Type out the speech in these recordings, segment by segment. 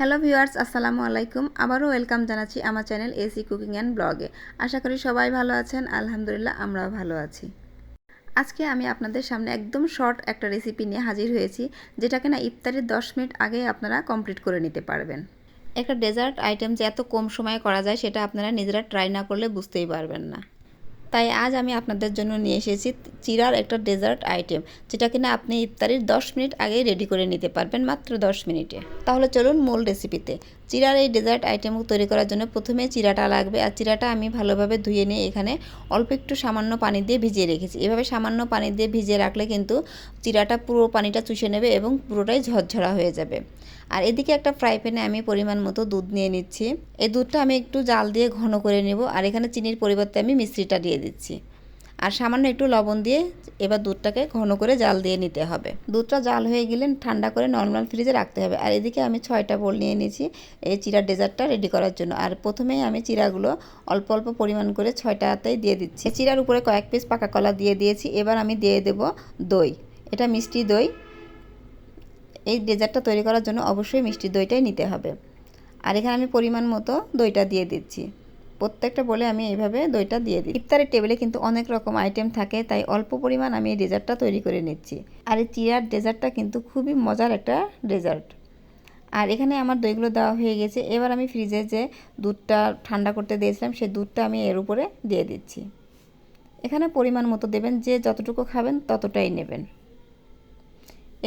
Hello viewers, আসসালামু আলাইকুম। আবারও ওয়েলকাম জানাচ্ছি আমার চ্যানেল এসি কুকিং অ্যান্ড ব্লগে। আশা করি সবাই ভালো আছেন। আলহামদুলিল্লাহ, আমরাও ভালো আছি। আজকে আমি আপনাদের সামনে একদম শর্ট একটা রেসিপি নিয়ে হাজির হয়েছি, যেটা কিনা ইফতারের 10 মিনিট আগেই আপনারা কমপ্লিট করে নিতে পারবেন। একটা ডেজার্ট আইটেম যে এত কম সময়ে করা যায়, সেটা আপনারা নিজেরা ট্রাই না করলে বুঝতেই পারবেন না। তাই আজ আমি আপনাদের জন্য নিয়ে এসেছি চিরার একটা ডেজার্ট আইটেম, যেটা কিনা আপনি ইফতারির 10 মিনিট আগেই রেডি করে নিতে পারবেন, মাত্র 10 মিনিটে। তাহলে চলুন মূল রেসিপিতে। চিরার এই ডেজার্ট আইটেম তৈরি করার জন্য প্রথমে চিরাটা লাগবে। আর চিরাটা আমি ভালোভাবে ধুয়ে নিয়ে এখানে অল্প একটু সামান্য পানি দিয়ে ভিজিয়ে রেখেছি। এভাবে সামান্য পানি দিয়ে ভিজিয়ে রাখলে কিন্তু চিরাটা পুরো পানিটা চুষে নেবে এবং পুরোটাই ঝরঝরা হয়ে যাবে। আর এদিকে একটা ফ্রাই প্যানে আমি পরিমাণ মতো দুধ নিয়ে নিচ্ছি। এই দুধটা আমি একটু জাল দিয়ে ঘন করে নেব। আর এখানে চিনির পরিবর্তে আমি মিশ্রিটা দিয়ে দিচ্ছি। আর সামান্য একটু লবণ দিয়ে এবার দুধটাকে ঘন করে জাল দিয়ে নিতে হবে। দুধটা জাল হয়ে গেলে ঠান্ডা করে নর্মাল ফ্রিজে রাখতে হবে। আর এদিকে আমি 6টা বোল নিয়ে নিয়েছি এই চিরার ডেজার্টটা রেডি করার জন্য। আর প্রথমেই আমি চিরাগুলো অল্প অল্প পরিমাণ করে 6টাতেই দিয়ে দিচ্ছি। চিরার উপরে কয়েক পিস পাকা কলা দিয়ে দিয়েছি। এবার আমি দিয়ে দেব দই। এটা মিষ্টি দই। এই ডেজার্টটা তৈরি করার জন্য অবশ্যই মিষ্টি দইটাই নিতে হবে। আর এখানে আমি পরিমাণ মতো দইটা দিয়ে দিচ্ছি। প্রত্যেকটা বলে আমি এইভাবে দইটা দিয়ে দিই। ইফতারের টেবিলে কিন্তু অনেক রকম আইটেম থাকে, তাই অল্প পরিমাণ আমি এই ডেজার্টটা তৈরি করে নিচ্ছি। আর এই চিরার ডেজার্টটা কিন্তু খুবই মজার একটা ডেজার্ট। আর এখানে আমার দইগুলো দেওয়া হয়ে গেছে। এবার আমি ফ্রিজে যে দুধটা ঠান্ডা করতে দিয়েছিলাম, সেই দুধটা আমি এর উপরে দিয়ে দিচ্ছি। এখানে পরিমাণ মতো দেবেন, যে যতটুকু খাবেন ততটাই নেবেন।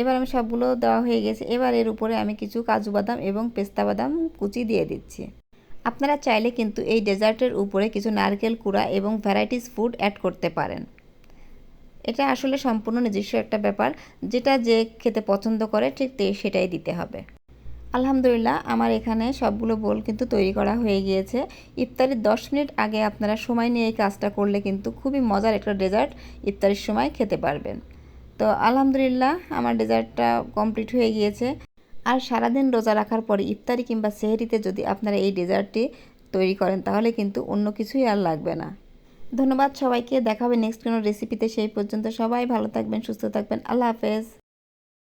এবার আমি সবগুলো দেওয়া হয়ে গেছে। এবার এর উপরে আমি কিছু কাজু বাদাম এবং পেস্তা বাদাম কুচি দিয়ে দিচ্ছি। আপনারা চাইলে কিন্তু এই ডেজার্টের উপরে কিছু নারকেল কুড়া এবং ভ্যারাইটিস ফুড অ্যাড করতে পারেন। এটা আসলে সম্পূর্ণ নিজস্ব একটা ব্যাপার, যেটা যে খেতে পছন্দ করে ঠিক সেটাই দিতে হবে। আলহামদুলিল্লাহ, আমার এখানে সবগুলো বোল কিন্তু তৈরি করা হয়ে গিয়েছে। ইফতারির 10 মিনিট আগে আপনারা সময় নিয়ে এই কাজটা করলে কিন্তু খুবই মজার একটা ডেজার্ট ইফতারির সময় খেতে পারবেন। তো আলহামদুলিল্লাহ, আমার ডেজার্টটা কমপ্লিট হয়ে গিয়েছে। আর সারাদিন রোজা রাখার পরে ইফতারি কিংবা সেহরিতে যদি আপনারা এই ডেজার্টটি তৈরি করেন, তাহলে কিন্তু অন্য কিছুই আর লাগবে না। ধন্যবাদ সবাইকে। দেখা হবে নেক্সট কোনো রেসিপিতে। সেই পর্যন্ত সবাই ভালো থাকবেন, সুস্থ থাকবেন। আল্লাহ হাফেজ।